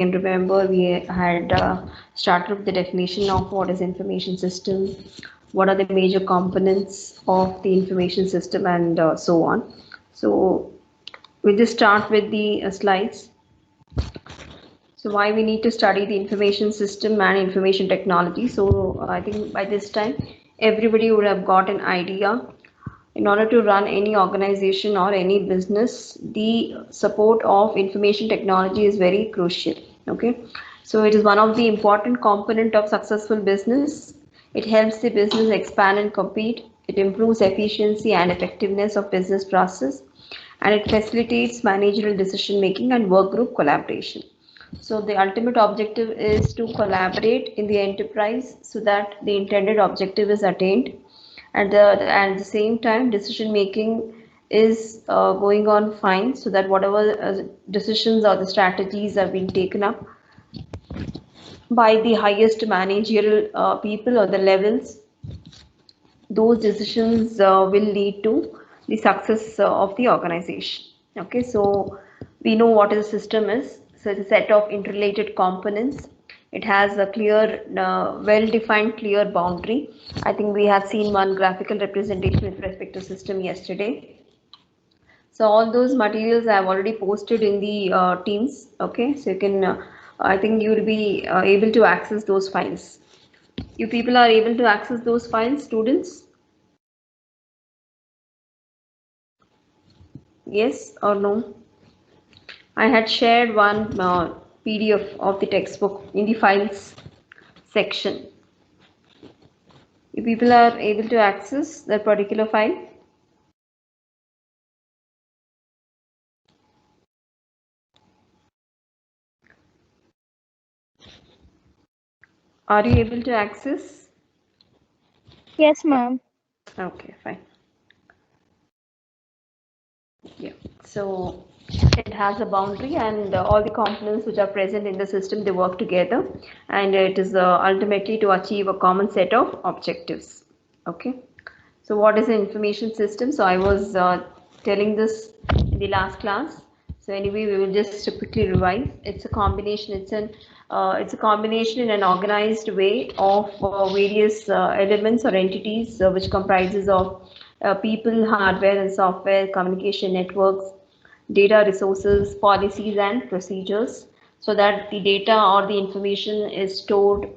can remember, we had started with the definition of what is information system, what are the major components of the information system, and so on. So we'll just start with the slides. So why we need to study the information system and information technology. So I think by this time, everybody would have got an idea. In order to run any organization or any business, the support of information technology is very crucial. Okay, so it is one of the important component of successful business. It helps the business expand and compete. It improves efficiency and effectiveness of business process, and it facilitates managerial decision making and work group collaboration. So the ultimate objective is to collaborate in the enterprise so that the intended objective is attained. At the same time, decision making is going on fine, so that whatever decisions or the strategies are being taken up by the highest managerial people or the levels, those decisions will lead to the success of the organization. Okay, so we know what a system is. So it's a set of interrelated components. It has a clear, well-defined, clear boundary. I think we have seen one graphical representation with respect to system yesterday. So all those materials I have already posted in the Teams. Okay, so you can, I think you will be able to access those files. You people are able to access those files, students? Yes or no? I had shared one PDF of the textbook in the files section. You people are able to access that particular file? Are you able to access? Yes, ma'am. Okay, fine. Yeah, so it has a boundary, and all the components which are present in the system, they work together, and it is ultimately to achieve a common set of objectives. Okay, so what is an information system? So I was telling this in the last class. So anyway, we will just quickly revise. It's a combination. It's a combination in an organized way of various elements or entities which comprises of people, hardware and software, communication networks, data resources, policies and procedures, so that the data or the information is stored.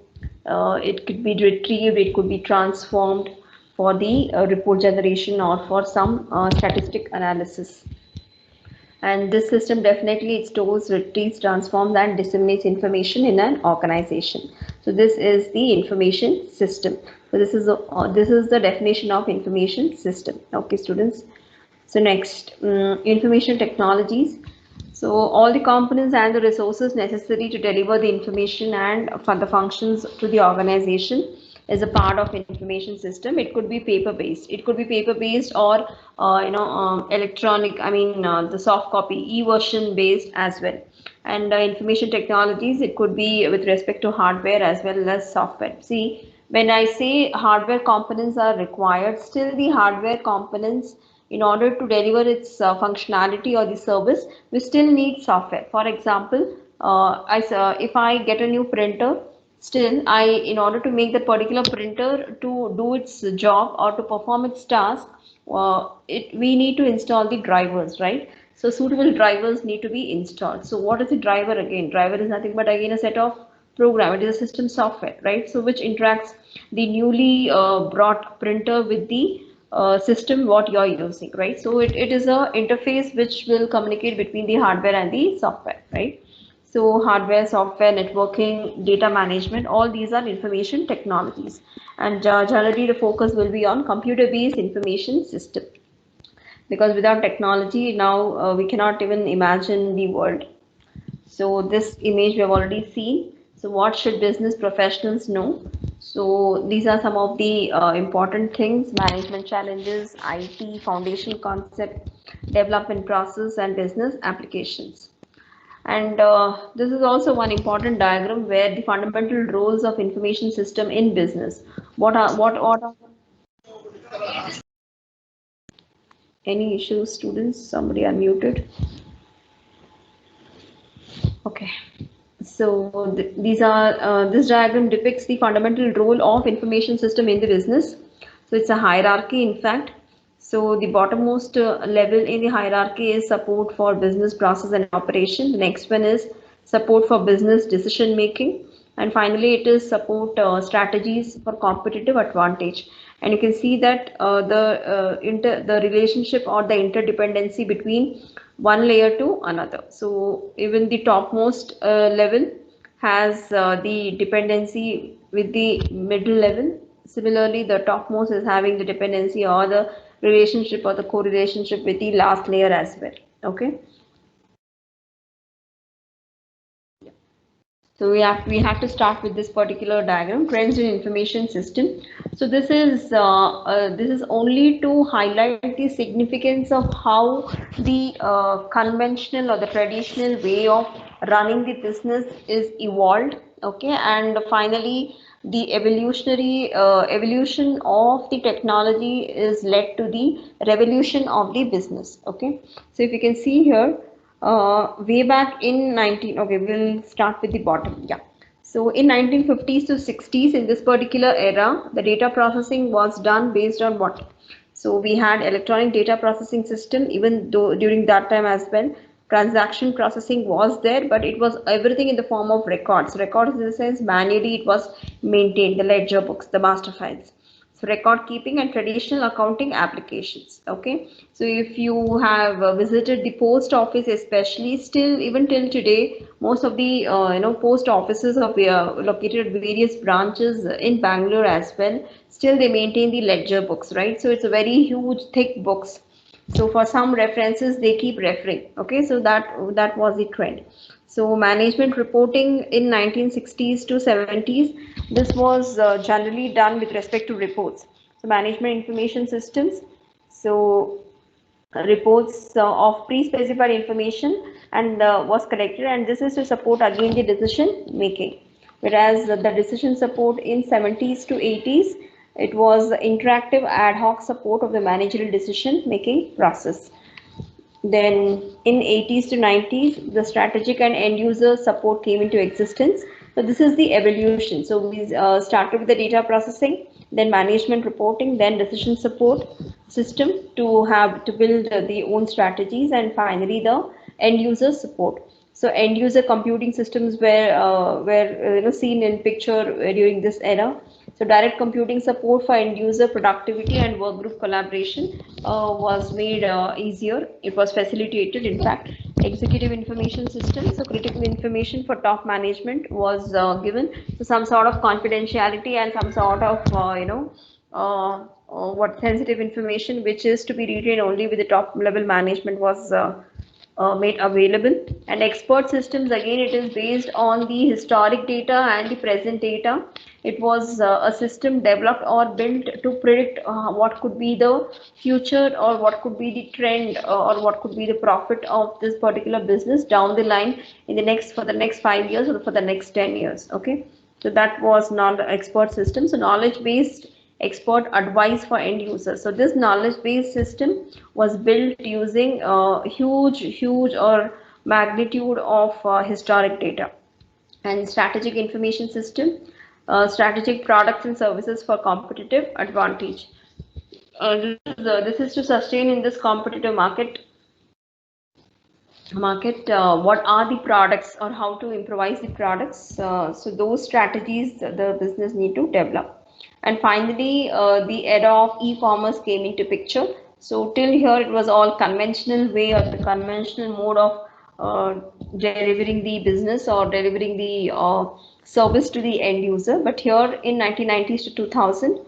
It could be retrieved, it could be transformed for the report generation or for some statistic analysis. And this system definitely it stores, retrieves, transforms and disseminates information in an organization. So this is the information system. So this is the definition of information system. Okay, students. So next, information technologies. So all the components and the resources necessary to deliver the information and for the functions to the organization is a part of information system. It could be paper based. It could be paper based or electronic. I mean the soft copy e-version based as well. And information technologies, it could be with respect to hardware as well as software. See, when I say hardware components are required, still the hardware components in order to deliver its functionality or the service, we still need software. For example, if I get a new printer, still in order to make that particular printer to do its job or to perform its task, we need to install the drivers, right? So suitable drivers need to be installed. So what is the driver again? Driver is nothing but again a set of program. It is a system software, right? So which interacts the newly brought printer with the system what you are using, right? So it is a interface which will communicate between the hardware and the software, right? So hardware, software, networking, data management, all these are information technologies. And generally the focus will be on computer-based information system, because without technology now we cannot even imagine the world. So this image we have already seen. So what should business professionals know? So these are some of the important things: management challenges, IT, foundation concept, development process and business applications. And this is also one important diagram where the fundamental roles of information system in business. What are any issues, students? Somebody unmuted. Okay. So these are this diagram depicts the fundamental role of information system in the business. So it's a hierarchy, in fact. So the bottommost level in the hierarchy is support for business process and operation. The next one is support for business decision making, and finally it is support strategies for competitive advantage. And you can see that the relationship or the interdependency between one layer to another. So even the topmost level has the dependency with the middle level. Similarly, the topmost is having the dependency or the relationship or the correlationship with the last layer as well. Okay. So we have to start with this particular diagram, trends in information system. So this is only to highlight the significance of how the conventional or the traditional way of running the business is evolved. Okay, and finally the evolution of the technology is led to the revolution of the business. Okay, so if you can see here, way back in 19, okay, we'll start with the bottom. Yeah. So in 1950s to 60s, in this particular era, the data processing was done based on what? So we had electronic data processing system, even though during that time as well, transaction processing was there, but it was everything in the form of records. Records in the sense manually it was maintained, the ledger books, the master files. So record keeping and traditional accounting applications. Okay, so if you have visited the post office, especially, still even till today, most of the post offices of located at various branches in Bangalore as well, still they maintain the ledger books, right? So it's a very huge thick books. So for some references they keep referring. Okay, so that was the trend. So management reporting in 1960s to 70s, this was generally done with respect to reports. So management information systems, so reports of pre-specified information and was collected, and this is to support again the decision making. Whereas the decision support in 70s to 80s, it was interactive ad hoc support of the managerial decision making process. Then in 80s to 90s, the strategic and end user support came into existence. So this is the evolution. So we started with the data processing, then management reporting, then decision support system to build the own strategies, and finally the end user support. So end user computing systems were seen in picture during this era. So direct computing support for end user productivity and work group collaboration was made easier. It was facilitated. In fact, executive information system, so critical information for top management was given. So some sort of confidentiality and some sort of what sensitive information which is to be retained only with the top level management was made available. And expert systems, again it is based on the historic data and the present data. It was a system developed or built to predict what could be the future, or what could be the trend, or what could be the profit of this particular business down the line in the next 5 years or for the next 10 years. Okay, so that was not expert system. So knowledge based expert advice for end users. So this knowledge based system was built using huge or magnitude of historic data. And strategic information system, strategic products and services for competitive advantage. This is to sustain in this competitive market. What are the products or how to improvise the products? So those strategies the business need to develop. And finally, the era of e-commerce came into picture. So till here it was all conventional way, or the conventional mode of delivering the business or delivering the service to the end user. But here in 1990s to 2000,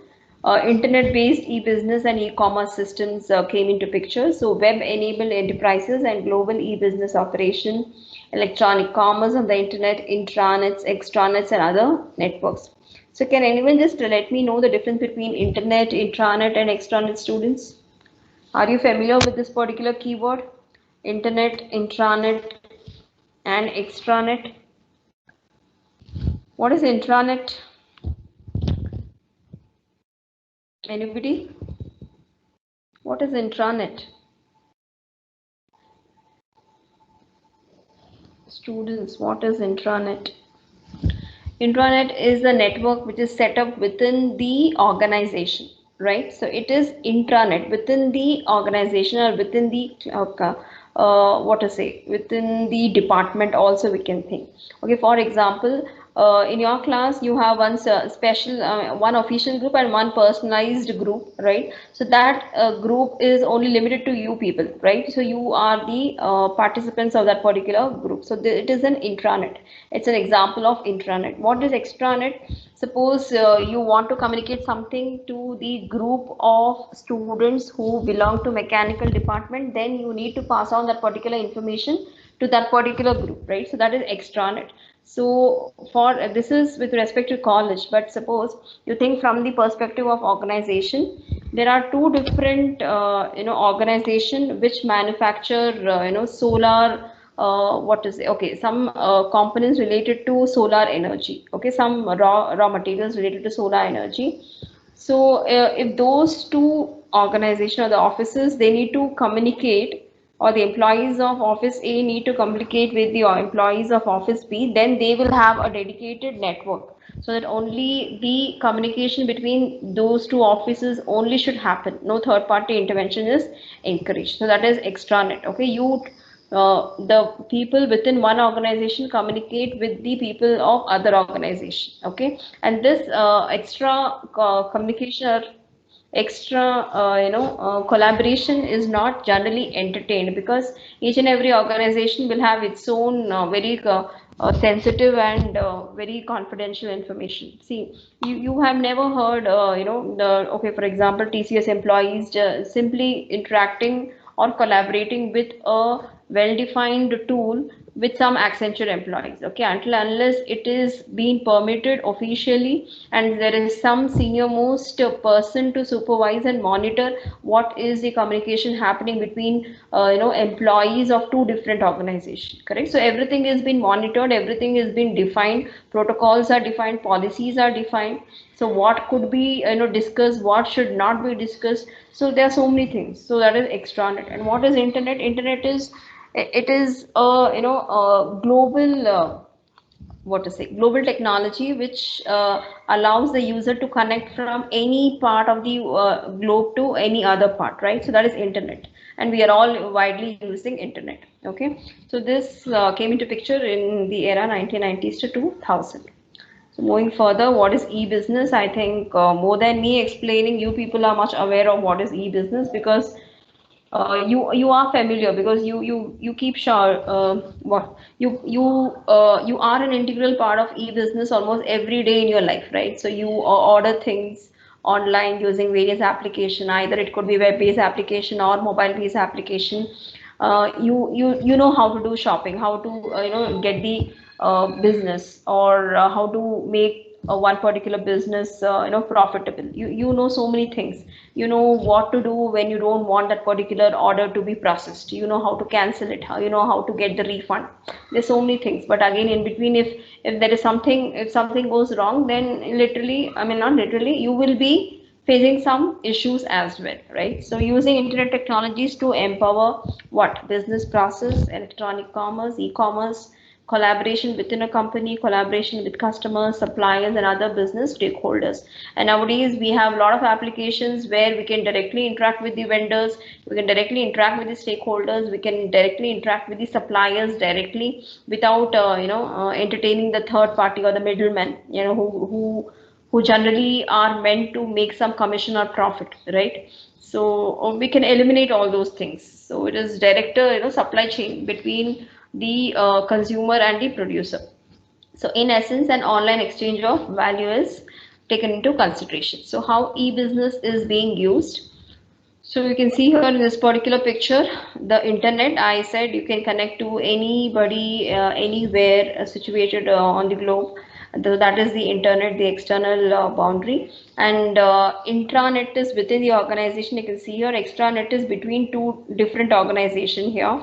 internet-based e-business and e-commerce systems came into picture. So web-enabled enterprises and global e-business operation, electronic commerce on the internet, intranets, extranets, and other networks. So can anyone just let me know the difference between internet, intranet, and extranet, students? Are you familiar with this particular keyword? Internet, intranet, and extranet. What is intranet? Anybody? What is intranet? Students, what is intranet? Intranet is the network which is set up within the organization, right? So it is intranet within the organization or within the what to say, within the department also we can think. Okay, for example, in your class you have one special one official group and one personalized group, right? So that group is only limited to you people, right? So you are the participants of that particular group. So it is an intranet. It's an example of intranet. What is extranet? Suppose you want to communicate something to the group of students who belong to mechanical department, then you need to pass on that particular information to that particular group, right? So that is extranet. So for this is with respect to college, but suppose you think from the perspective of organization, there are two different organization which manufacture solar what is it? Okay, some components related to solar energy, okay, some raw materials related to solar energy. So if those two organization or the offices, they need to communicate, or the employees of office A need to communicate with the employees of office B, then they will have a dedicated network, so that only the communication between those two offices only should happen. No third party intervention is encouraged. So that is extranet. Okay, the people within one organization communicate with the people of other organization. Okay, and this extra communication or extra collaboration is not generally entertained, because each and every organization will have its own very sensitive and very confidential information. See, you have never heard okay, for example, TCS employees simply interacting or collaborating with a well-defined tool with some Accenture employees, okay, until unless it is being permitted officially and there is some senior most person to supervise and monitor what is the communication happening between employees of two different organizations, correct? So everything is being monitored, everything is being defined, protocols are defined, policies are defined. So what could be discussed, what should not be discussed. So there are so many things. So that is extranet. And what is internet? Internet is, it is a a global what to say, global technology which allows the user to connect from any part of the globe to any other part, right? So that is internet, and we are all widely using internet. Okay, so this came into picture in the era 1990s to 2000. So moving further, what is e-business? I think more than me explaining, you people are much aware of what is e-business, because you are familiar, because you keep sure what you are an integral part of e-business almost every day in your life, right? So you order things online using various application, either it could be web-based application or mobile-based application. You know how to do shopping, how to get the business, or how to make one particular business profitable. You know so many things. You know what to do when you don't want that particular order to be processed. You know how to cancel it, how you know how to get the refund. There's so many things, but again, in between, if there is something, if something goes wrong, then literally, I mean, not literally, you will be facing some issues as well, right? So using internet technologies to empower what business process, electronic commerce, e-commerce, collaboration within a company, collaboration with customers, suppliers, and other business stakeholders. And nowadays we have a lot of applications where we can directly interact with the vendors, we can directly interact with the stakeholders, we can directly interact with the suppliers directly without entertaining the third party or the middleman, who generally are meant to make some commission or profit, right? So we can eliminate all those things. So it is direct, supply chain between the consumer and the producer. So in essence, an online exchange of value is taken into consideration. So how e-business is being used? So you can see here in this particular picture, the internet, I said you can connect to anybody, anywhere situated on the globe. That is the internet, the external boundary. And intranet is within the organization. You can see here, extranet is between two different organizations here.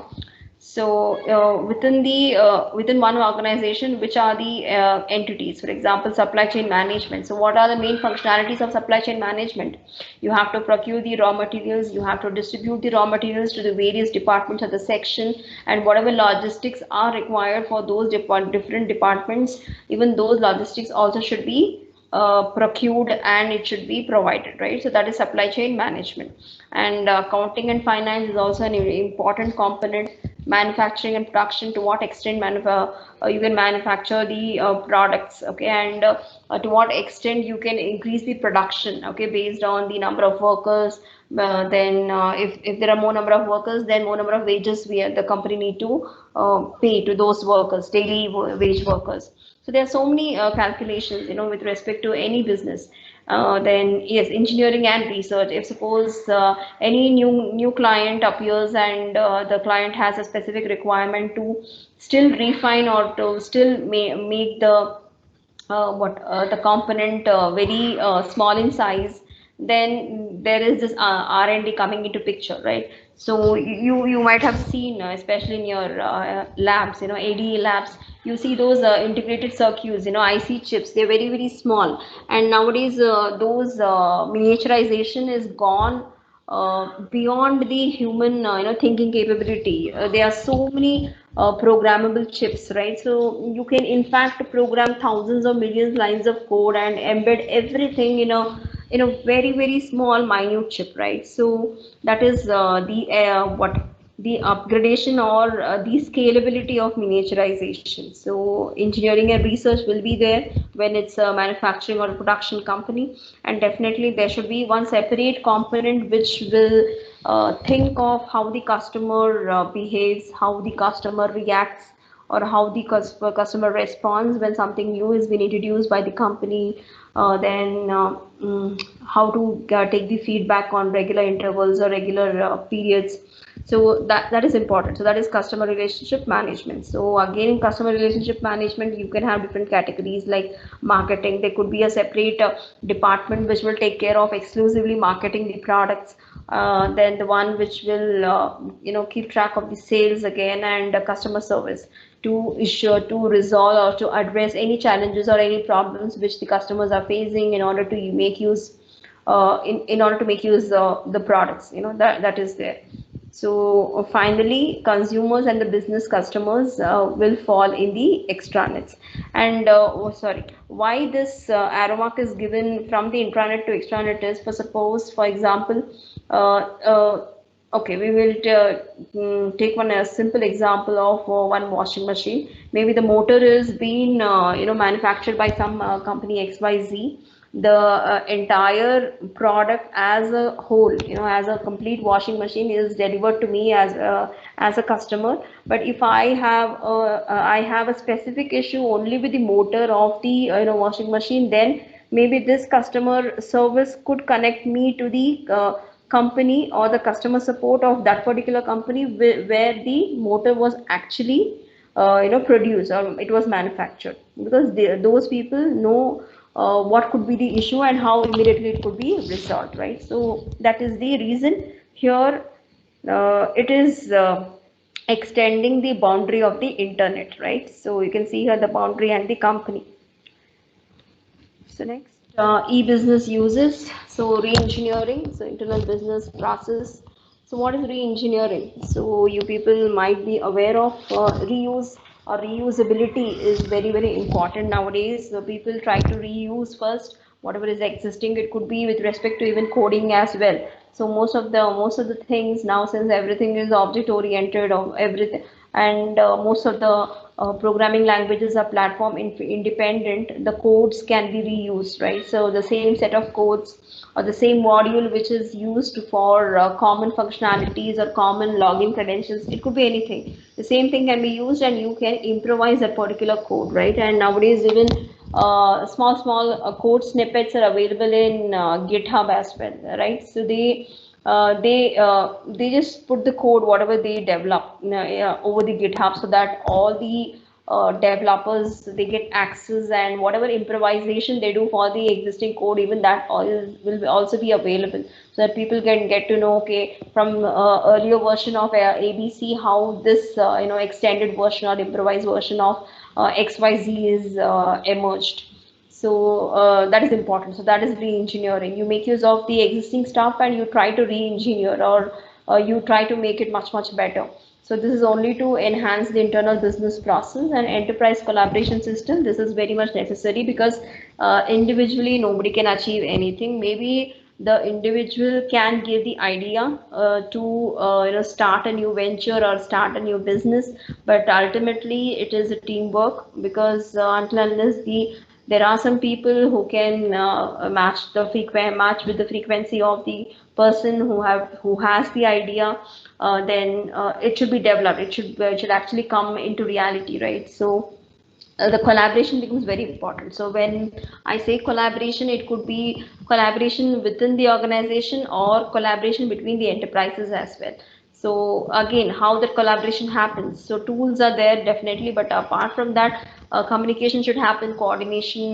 So within one organization, which are the entities? For example, supply chain management. So what are the main functionalities of supply chain management? You have to procure the raw materials, you have to distribute the raw materials to the various departments of the section, and whatever logistics are required for those different departments, even those logistics also should be procured and it should be provided, right? So that is supply chain management. And accounting and finance is also an important component. Manufacturing and production, to what extent you can manufacture the products, okay, and to what extent you can increase the production, okay, based on the number of workers. Then if there are more number of workers, then more number of wages the company need to pay to those workers, daily wage workers. So there are so many calculations, with respect to any business. Then yes, engineering and research. If suppose any new client appears and the client has a specific requirement to still refine or to still make the component very small in size, then there is this R&D coming into picture, right? So you might have seen, especially in your labs, ADE labs, you see those integrated circuits, IC chips. They're very very small, and nowadays those miniaturization is gone beyond the human thinking capability. There are so many programmable chips, right? So you can in fact program thousands or millions lines of code and embed everything in a very very small minute chip, right? So that is the upgradation or the scalability of miniaturization. So engineering and research will be there when it's a manufacturing or a production company, and definitely there should be one separate component which will think of how the customer behaves, how the customer reacts, or how the customer responds when something new is been introduced by the company. Then how to take the feedback on regular intervals or regular periods. So that is important. So that is customer relationship management. So again, in customer relationship management, you can have different categories like marketing. There could be a separate department which will take care of exclusively marketing the products. Then the one which will keep track of the sales again, and customer service to issue, to resolve or to address any challenges or any problems which the customers are facing in order to make use in order to make use the products, that is there. So finally, consumers and the business customers will fall in the extranets. And sorry, why this arrow mark is given from the intranet to extranet is, for suppose, for example, okay, we will take one a simple example of one washing machine. Maybe the motor is being manufactured by some company XYZ. The entire product as a whole, as a complete washing machine, is delivered to me as a customer. But if I have a specific issue only with the motor of the washing machine, then maybe this customer service could connect me to the company or the customer support of that particular company where the motor was actually produced or it was manufactured, because those people know what could be the issue and how immediately it could be resolved, right? So that is the reason here it is extending the boundary of the internet, right? So you can see here the boundary and the company. So next, e-business uses. So re-engineering, so internal business process. So what is re-engineering? So you people might be aware of reuse or reusability is very very important nowadays. So people try to reuse first whatever is existing. It could be with respect to even coding as well. So most of the things now, since everything is object oriented of everything, and most of the programming languages are platform independent, the codes can be reused, right? So the same set of codes or the same module which is used for common functionalities or common login credentials, it could be anything. The same thing can be used and you can improvise that particular code, right? And nowadays even small code snippets are available in GitHub as well, right? So they just put the code whatever they develop over the GitHub, so that all the developers, they get access, and whatever improvisation they do for the existing code, even that all will also be available, so that people can get to know, okay, from earlier version of ABC, how this extended version or improvised version of XYZ is emerged. So that is important. So that is re-engineering. You make use of the existing stuff and you try to re-engineer, or you try to make it much better. So this is only to enhance the internal business process and enterprise collaboration system. This is very much necessary because individually nobody can achieve anything. Maybe the individual can give the idea to start a new venture or start a new business, but ultimately it is a teamwork, because until unless there are some people who can match with the frequency of the person who has the idea, then it should be developed. It should actually come into reality, right? So the collaboration becomes very important. So when I say collaboration, it could be collaboration within the organization or collaboration between the enterprises as well. So again, how that collaboration happens. So tools are there definitely, but apart from that, communication should happen, coordination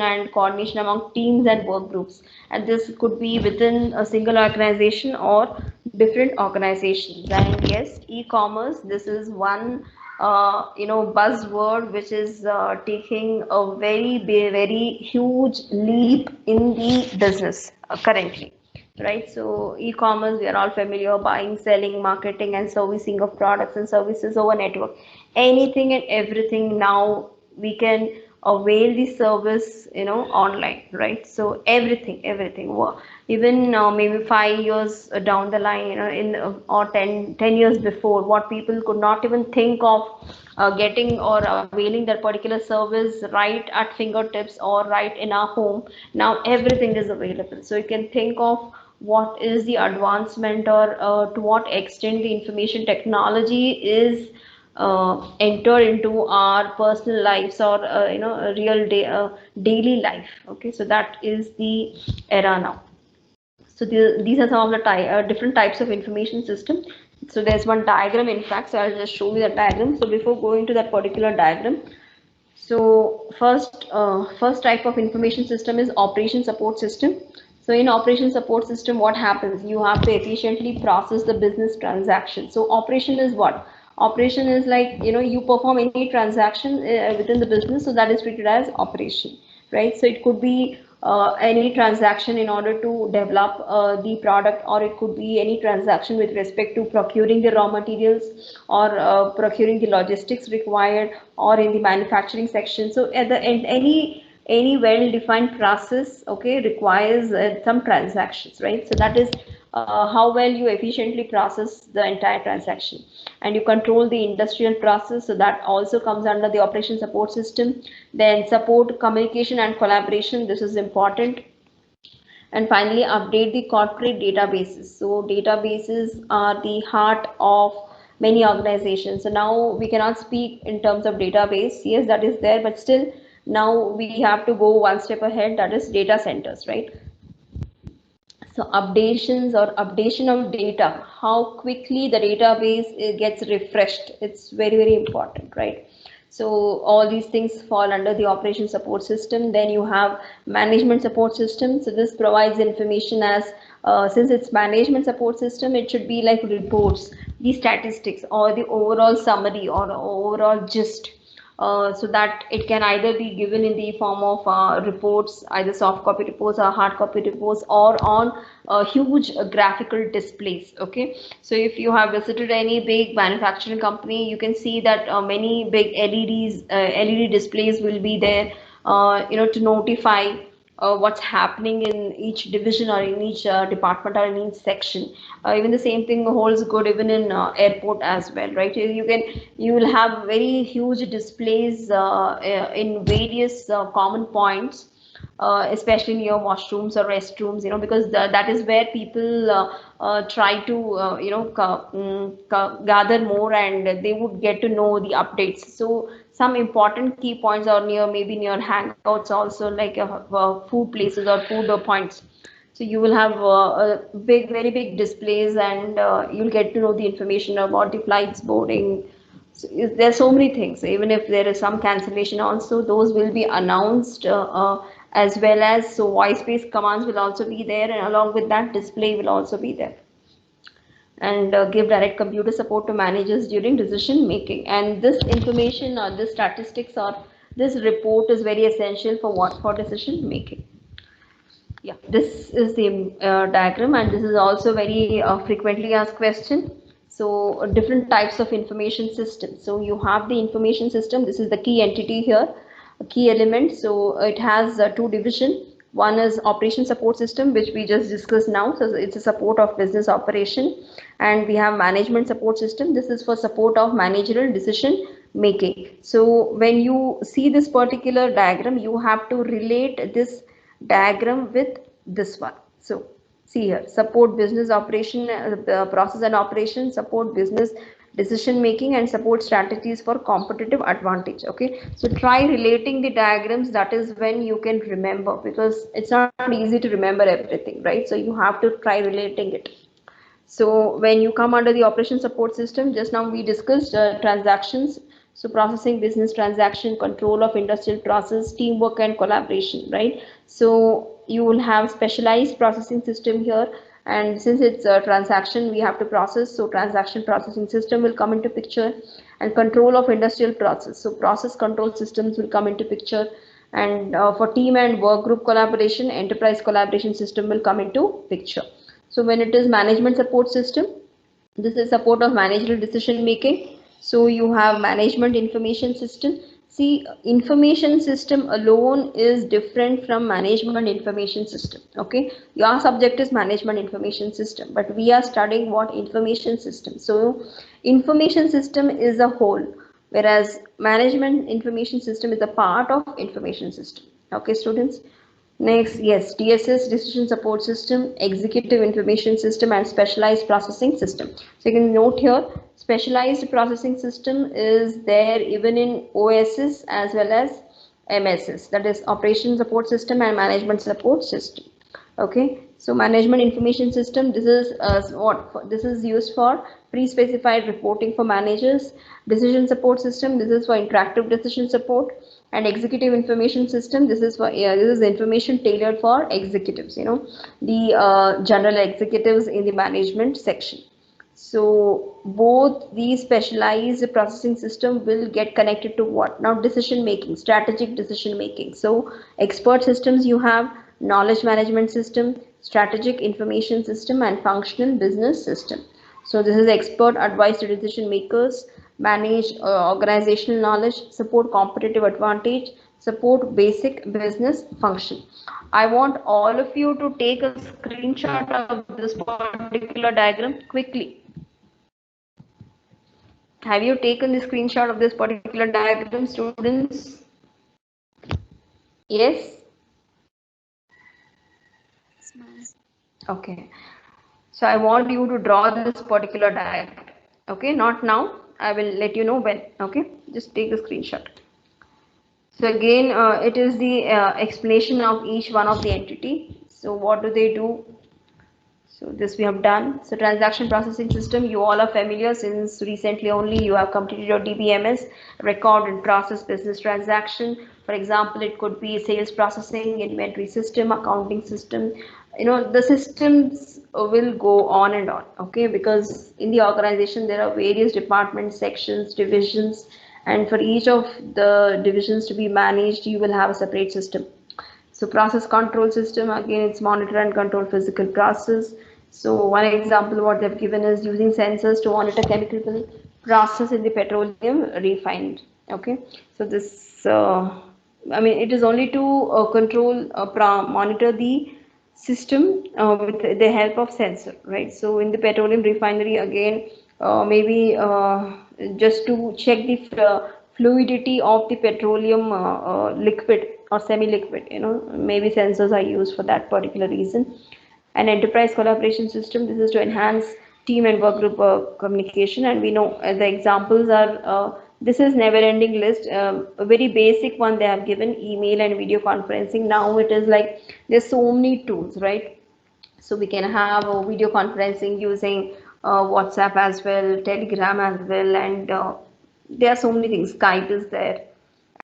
among teams and work groups. And this could be within a single organization or different organizations. And yes, e-commerce, this is one buzzword which is taking a very huge leap in the business currently, right? So e-commerce, we are all familiar, buying, selling, marketing and servicing of products and services over network. Anything and everything now we can avail the service online, right? So everything even maybe 5 years down the line, in or 10 years before, what people could not even think of getting or availing that particular service right at fingertips or right in our home, now everything is available. So you can think of what is the advancement, or to what extent the information technology is enter into our personal lives, or a real daily life. Okay, so that is the era now. So these are some of the different types of information system. So there's one diagram, in fact, so I'll just show you the diagram. So before going to that particular diagram, so first type of information system is operation support system. So in operation support system, what happens? You have to efficiently process the business transaction. So operation is what? Operation is like, you perform any transaction within the business, so that is treated as operation, right? So it could be any transaction in order to develop the product, or it could be any transaction with respect to procuring the raw materials, or procuring the logistics required, or in the manufacturing section. So at the end, any well-defined process, okay, requires some transactions, right? So that is how well you efficiently process the entire transaction, and you control the industrial process, so that also comes under the operation support system. Then support communication and collaboration, this is important. And finally, update the corporate databases. So databases are the heart of many organizations. So now we cannot speak in terms of database, yes, that is there, but still now we have to go one step ahead, that is data centers, right? So updations or updation of data, how quickly the database gets refreshed, it's very important, right? So all these things fall under the operation support system. Then you have management support system. So this provides information as since it's management support system, it should be like reports, the statistics, or the overall summary, or overall gist, so that it can either be given in the form of reports, either soft copy reports or hard copy reports, or on huge graphical displays. Okay, so if you have visited any big manufacturing company, you can see that many big LED displays will be there, to notify what's happening in each division, or in each department, or in each section. Even the same thing holds good even in airport as well, right? You will have very huge displays in various common points, especially near washrooms or restrooms, because that is where people try to gather more, and they would get to know the updates. So some important key points are maybe near hangouts also, like food places or food points. So you will have very big displays, and you'll get to know the information about the flights, boarding. So there are so many things. Even if there is some cancellation also, those will be announced as well as, so voice-based commands will also be there, and along with that display will also be there. And give direct computer support to managers during decision making. And this information or this statistics or this report is very essential for what? For decision making. Yeah, this is the diagram, and this is also very frequently asked question. So different types of information systems. So you have the information system. This is the key entity here, a key element. So it has two division. One is operation support system, which we just discussed now. So it's a support of business operation, and we have management support system. This is for support of managerial decision making. So when you see this particular diagram, you have to relate this diagram with this one. So see here, support business operation, process and operation, support business decision making, and support strategies for competitive advantage. Okay, so try relating the diagrams. That is when you can remember, because it's not easy to remember everything, right? So you have to try relating it. So when you come under the operation support system, just now we discussed transactions. So processing business transaction, control of industrial process, teamwork and collaboration, right? So you will have specialized processing system here. And since it's a transaction, we have to process. So transaction processing system will come into picture, and control of industrial process. So process control systems will come into picture. And for team and work group collaboration, enterprise collaboration system will come into picture. So when it is management support system, this is support of managerial decision making. So you have management information system. See, information system alone is different from management information system. Okay, your subject is management information system, but we are studying what information system. So information system is a whole, whereas management information system is a part of information system. Okay, students. Next, yes, DSS, decision support system, executive information system, and specialized processing system. So you can note here, specialized processing system is there even in OSS as well as MSS, that is operation support system and management support system. Okay, so management information system, this is this is used for pre-specified reporting for managers. Decision support system, this is for interactive decision support. And executive information system, this is for this is information tailored for executives, you know, the general executives in the management section. So both these specialized processing system will get connected to what? Now decision making, strategic decision making. So expert systems you have, knowledge management system, strategic information system, and functional business system. So this is expert advice to decision makers, manage organizational knowledge, support competitive advantage, support basic business function. I want all of you to take a screenshot of this particular diagram quickly. Have you taken the screenshot of this particular diagram, students? Yes? Okay. So I want you to draw this particular diagram. Okay, not now. I will let you know when. Okay, just take the screenshot. So again, it is the explanation of each one of the entity. So what do they do? So this we have done. So transaction processing system, you all are familiar since recently only you have completed your DBMS, record and process business transaction. For example, it could be sales processing, inventory system, accounting system. You know, the systems will go on and on, okay, because in the organization there are various departments, sections, divisions, and for each of the divisions to be managed, you will have a separate system. So process control system, again, it's monitor and control physical process. So one example what they've given is using sensors to monitor chemical process in the petroleum refined. Okay, so this, I mean, it is only to control, monitor the system with the help of sensor, right? So in the petroleum refinery, again, maybe just to check the fluidity of the petroleum liquid or semi-liquid, you know, maybe sensors are used for that particular reason. An enterprise collaboration system, this is to enhance team and work group communication, and we know the examples are this is never ending list. A very basic one they have given, email and video conferencing. Now it is like there's so many tools, right? So we can have video conferencing using WhatsApp as well, Telegram as well, and there are so many things. Skype is there,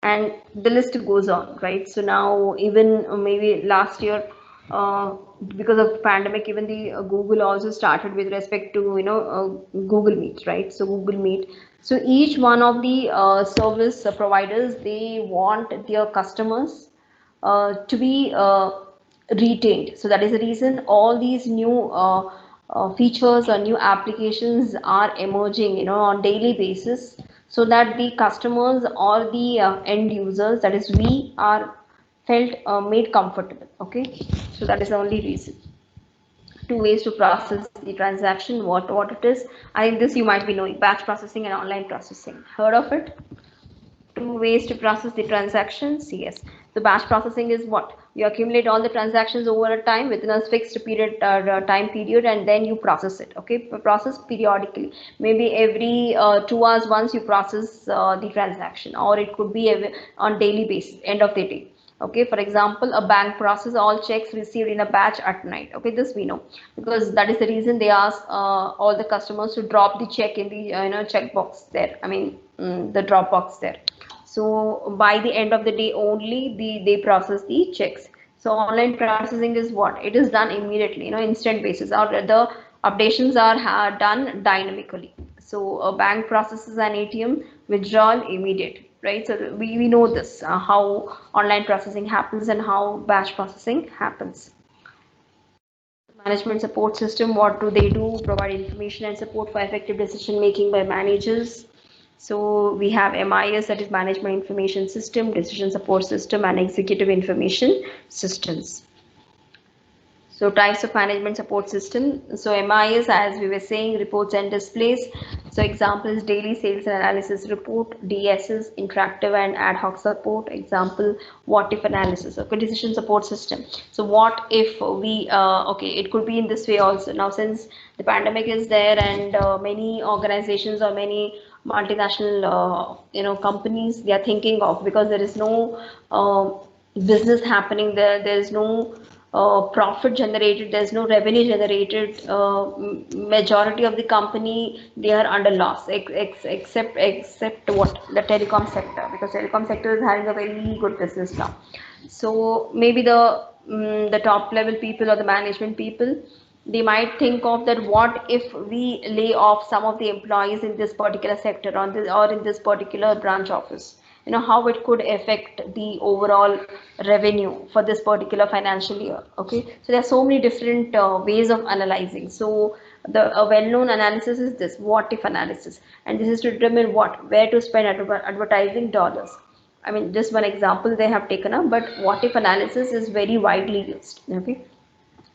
and the list goes on, right? So now even maybe last year, uh, because of pandemic, even the Google also started with respect to Google Meet, right? So Google Meet. So each one of the service providers, they want their customers to be retained. So that is the reason all these new features or new applications are emerging, on daily basis, so that the customers or the end users, that is we, are felt made comfortable. Okay, so that is the only reason. Two ways to process the transaction. What it is? I think this you might be knowing: batch processing and online processing. Heard of it? Two ways to process the transactions. Yes. So batch processing is what? You accumulate all the transactions over a time within a fixed period, time period, and then you process it. Okay, process periodically. Maybe every 2 hours once you process the transaction, or it could be on daily basis, end of the day. Okay, for example, a bank process all checks received in a batch at night. Okay, this we know, because that is the reason they ask all the customers to drop the check in the check box there. I mean, the drop box there. So by the end of the day only, they process the checks. So online processing is what? It is done immediately, instant basis, or the updations are done dynamically. So a bank processes an ATM withdrawal immediate, right? So we know this, how online processing happens and how batch processing happens. Management support system, what do they do? Provide information and support for effective decision making by managers. So we have MIS, that is Management Information System, Decision Support System, and Executive Information Systems. So types of management support system. So MIS, as we were saying, reports and displays. So example is daily sales and analysis report. DSS, interactive and ad hoc support. Example, what if analysis. Okay, decision support system. So what if we, okay, it could be in this way also. Now since the pandemic is there, and many organizations or many multinational companies, they are thinking of, because there is no business happening there, there is no profit generated, there's no revenue generated. Majority of the company, they are under loss, except what, the telecom sector, because telecom sector is having a very good business now. So maybe the top level people or the management people, they might think of that, what if we lay off some of the employees in this particular sector, on this or in this particular branch office, how it could affect the overall revenue for this particular financial year. Okay, so there are so many different ways of analyzing. So the well-known analysis is this what if analysis, and this is to determine where to spend advertising dollars. I mean, just one example they have taken up, but what if analysis is very widely used. Okay,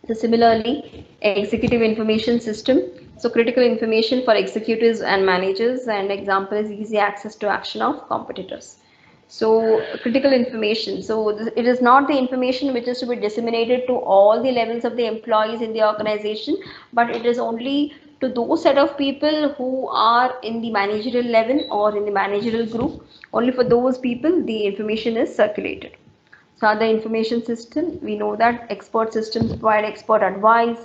so similarly, executive information system. So critical information for executives and managers, and example is easy access to action of competitors. So critical information. So it is not the information which is to be disseminated to all the levels of the employees in the organization, but it is only to those set of people who are in the managerial level or in the managerial group. Only for those people the information is circulated. So other information system, we know that expert systems provide expert advice.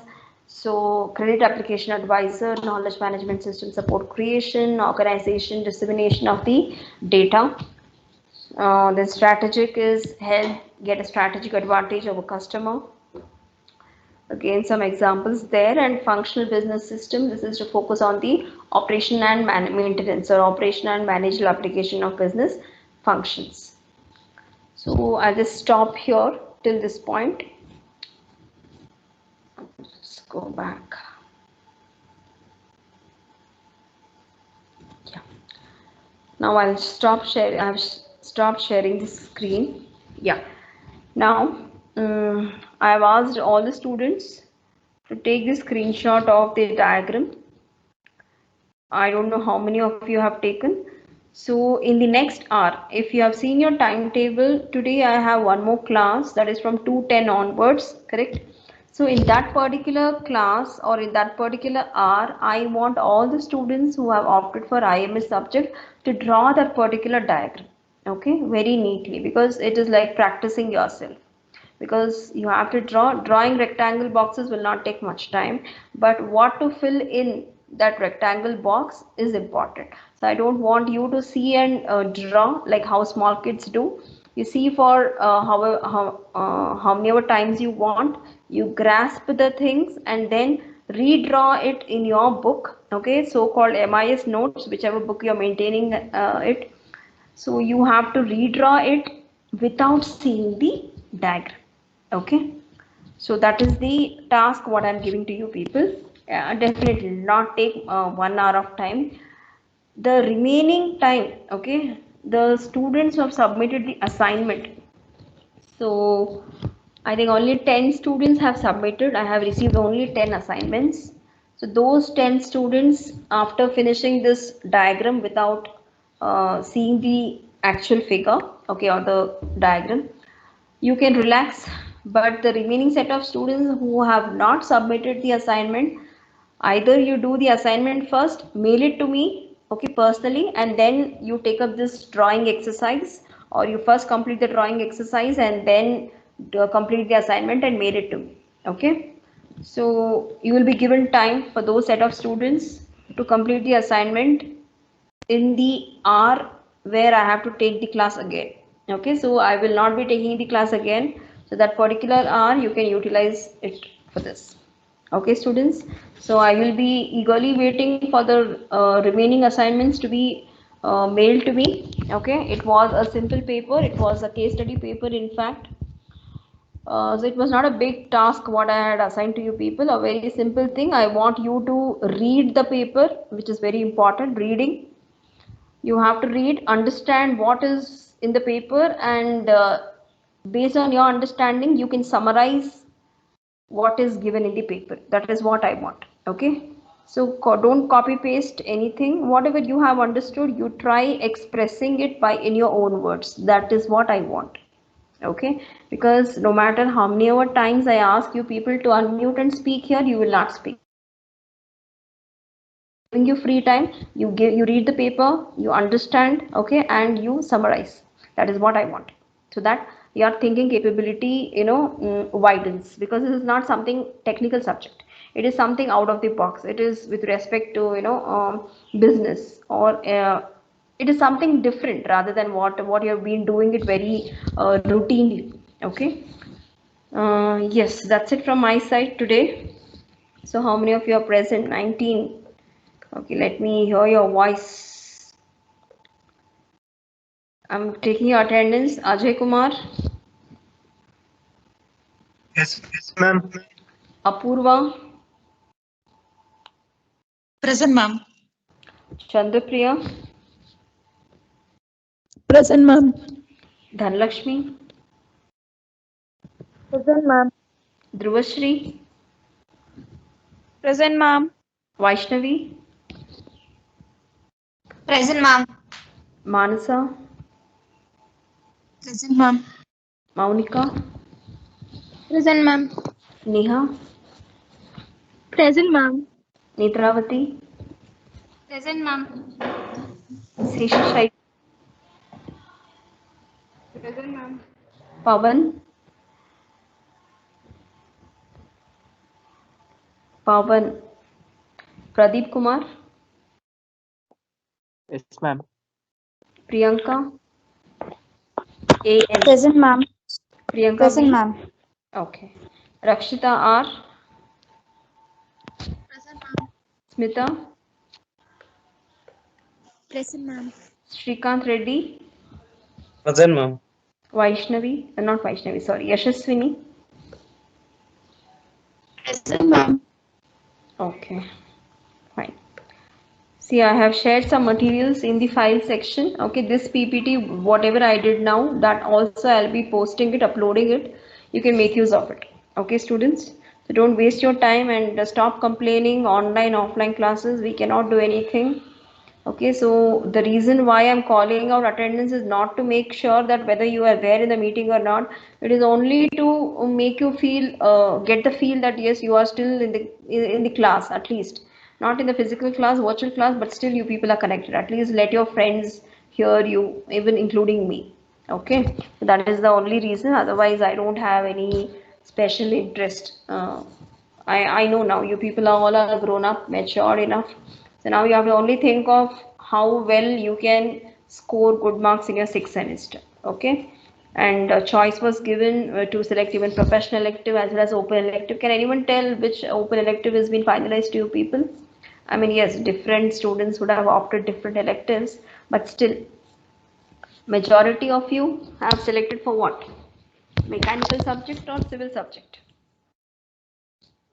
So credit application advisor, knowledge management system support creation, organization, dissemination of the data. Then strategic is help get a strategic advantage over customer. Again, some examples there. And functional business system, this is to focus on the operation and maintenance, or operation and managerial application of business functions. So I'll just stop here till this point. Let's go back. Yeah. Now I'll stop sharing. I've stopped sharing the screen. Yeah. Now I've asked all the students to take the screenshot of the diagram. I don't know how many of you have taken. So in the next hour, if you have seen your timetable, today I have one more class, that is from 2:10 onwards, correct? So in that particular class or in that particular hour, I want all the students who have opted for IMS subject to draw that particular diagram, okay, very neatly, because it is like practicing yourself. Because you have to drawing rectangle boxes will not take much time, but what to fill in that rectangle box is important. So I don't want you to see and draw like how small kids do. You see for how many times you want, you grasp the things and then redraw it in your book, okay, so called MIS notes, whichever book you're maintaining it. So you have to redraw it without seeing the diagram, okay. So that is the task what I'm giving to you people. Definitely not take 1 hour of time. The remaining time, okay, the students who have submitted the assignment. So I think only 10 students have submitted. I have received only 10 assignments. So those 10 students, after finishing this diagram without seeing the actual figure, okay, or the diagram, you can relax. But the remaining set of students who have not submitted the assignment, either you do the assignment first, mail it to me, okay, personally, and then you take up this drawing exercise, or you first complete the drawing exercise and then complete the assignment and mail it to me, okay. So you will be given time for those set of students to complete the assignment in the hour where I have to take the class again, okay. So I will not be taking the class again, so that particular hour you can utilize it for this, okay students. So I will be eagerly waiting for the remaining assignments to be mailed to me, okay. It was a simple paper, it was a case study paper in fact. So it was not a big task what I had assigned to you people, a very simple thing. I want you to read the paper, which is very important, reading. You have to read, understand what is in the paper, and based on your understanding you can summarize what is given in the paper. That is what I want, okay. So don't copy paste anything. Whatever you have understood, you try expressing it by in your own words. That is what I want, okay. Because no matter how many times I ask you people to unmute and speak here, you will not speak. Giving you free time, you read the paper, you understand, okay, and you summarize. That is what I want, so that your thinking capability, widens, because this is not something technical subject. It is something out of the box. It is with respect to business, or it is something different rather than what you have been doing it very routinely, okay. Yes, that's it from my side today. So how many of you are present? 19. Okay, let me hear your voice. I'm taking your attendance. Ajay Kumar, Yes, ma'am. Apurva, Present, ma'am. Chandrapriya, Present, ma'am. Dhanlakshmi, Present, ma'am. Dhruvashri, Present, ma'am. Vaishnavi, Present, ma'am. Manasa, Present, ma'am. Maunika, Present, ma'am. Neha, Present, ma'am. Netravati, Present, ma'am. Seshashai, Present, ma'am. Pavan, Pradeep Kumar, Yes, ma'am. Priyanka, A.N. Present, ma'am. Priyanka Present, V. ma'am. Okay. Rakshita R. Present, ma'am. Smita, Present, ma'am. Srikanth Reddy, Present, ma'am. Vaishnavi, not Vaishnavi, sorry, Yashaswini. Present, ma'am. Okay, fine. See, I have shared some materials in the file section. Okay, this PPT, whatever I did now, that also I'll be posting it, uploading it. You can make use of it. Okay, students. So don't waste your time and stop complaining online, offline classes. We cannot do anything. Okay, so the reason why I'm calling out attendance is not to make sure that whether you are there in the meeting or not. It is only to make you feel, get the feel that yes, you are still in the class at least. Not in the physical class, virtual class, but still you people are connected. At least let your friends hear you, even including me. Okay, so that is the only reason. Otherwise, I don't have any special interest. I know now you people are all are grown up, mature enough. So now you have to only think of how well you can score good marks in your sixth semester. Okay. And choice was given to select even professional elective as well as open elective. Can anyone tell which open elective has been finalized to you people? I mean, yes, different students would have opted different electives, but still, majority of you have selected for what? Mechanical subject or civil subject?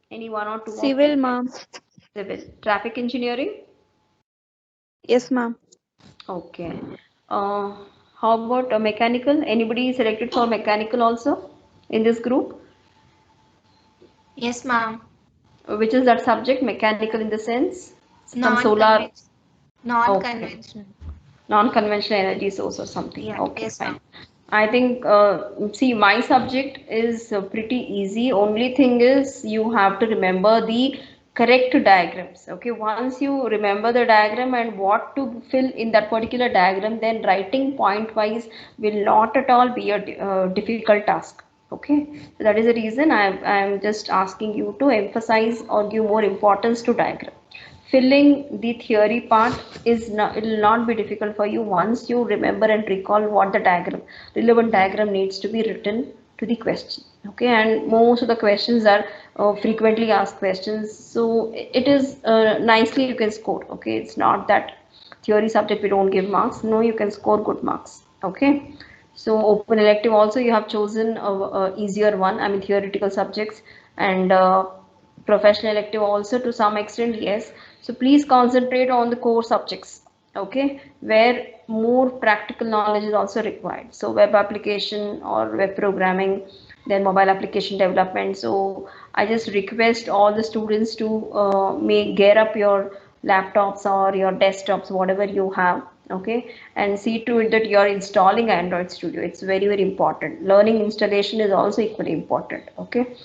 Any one or two of you? Civil, ma'am. Civil. Traffic engineering? Yes, ma'am. Okay. Uh, how about mechanical? Anybody selected for mechanical also in this group? Yes, ma'am. Which is that subject? Mechanical in the sense? Some solar. Non-conventional. Okay. Non-conventional. Non-conventional energy source or something. Yeah. Okay, Yes, ma'am. fine. I think, see, my subject is pretty easy. Only thing is you have to remember the correct diagrams. Okay, once you remember the diagram and what to fill in that particular diagram, then writing point wise will not at all be a difficult task. Okay, so that is the reason I am just asking you to emphasize or give more importance to diagram. Filling the theory part is not, it will not be difficult for you once you remember and recall what the diagram, relevant diagram needs to be written to the question. Okay, and most of the questions are frequently asked questions, so it is nicely you can score. Okay, it's not that theory subject we don't give marks. No, you can score good marks. Okay, so open elective also you have chosen a easier one. I mean theoretical subjects and professional elective also to some extent, yes. So please concentrate on the core subjects, okay, where more practical knowledge is also required. So web application or web programming, then mobile application development. So I just request all the students to make gear up your laptops or your desktops, whatever you have, okay, and see to it that you are installing Android Studio. It's very, very important. Learning installation is also equally important, okay.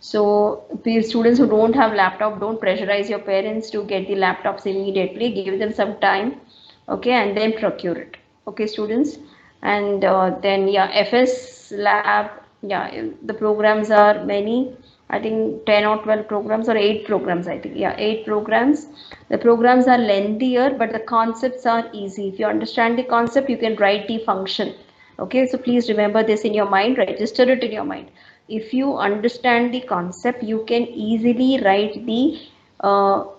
So the students who don't have laptop, don't pressurize your parents to get the laptops immediately. Give them some time, okay, and then procure it. Okay, students, and then yeah, FS lab. Yeah, the programs are many. I think 10 or 12 programs or 8 programs. I think yeah, 8 programs. The programs are lengthier, but the concepts are easy. If you understand the concept, you can write the function. Okay, so please remember this in your mind. Register it in your mind. If you understand the concept, you can easily write the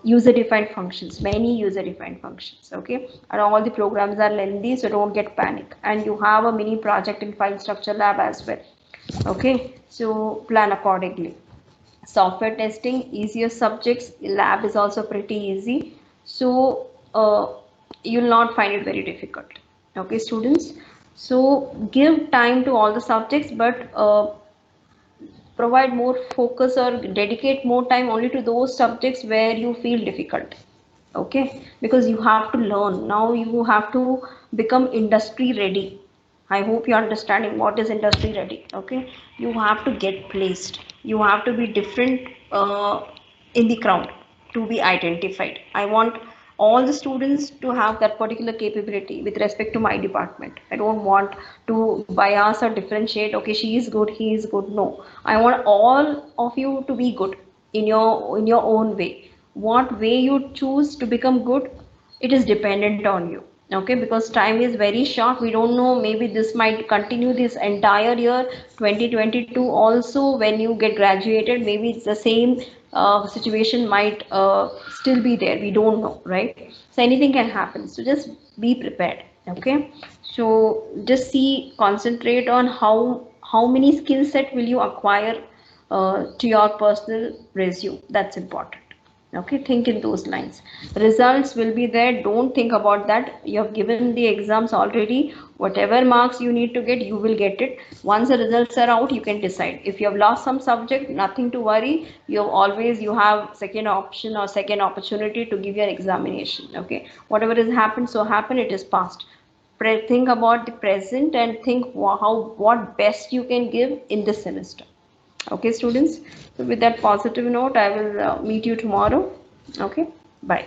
user-defined functions, many user-defined functions, okay? And all the programs are lengthy, so don't get panic. And you have a mini project in file structure lab as well, okay? So plan accordingly. Software testing, easier subjects, lab is also pretty easy. So you'll not find it very difficult, okay, students? So give time to all the subjects, but provide more focus or dedicate more time only to those subjects where you feel difficult, okay, because you have to learn now, you have to become industry ready. I hope you're understanding what is industry ready. Okay, you have to get placed, you have to be different in the crowd to be identified. I want all the students to have that particular capability with respect to my department. I don't want to bias or differentiate, okay, she is good, he is good. No, I want all of you to be good in your own way. What way you choose to become good, it is dependent on you. Okay, because time is very short, we don't know, maybe this might continue this entire year 2022 also. When you get graduated, maybe it's the same situation might still be there, we don't know, right? So anything can happen, so just be prepared. Okay, so just see, concentrate on how many skill set will you acquire to your personal resume. That's important. Okay, think in those lines. Results will be there, don't think about that. You have given the exams already. Whatever marks you need to get, you will get it. Once the results are out, you can decide. If you have lost some subject, nothing to worry. You have second option or second opportunity to give your examination. Okay, whatever has happened, so happened, it is past. Think about the present and think what best you can give in this semester. Okay, students. So with that positive note, I will meet you tomorrow. Okay, bye.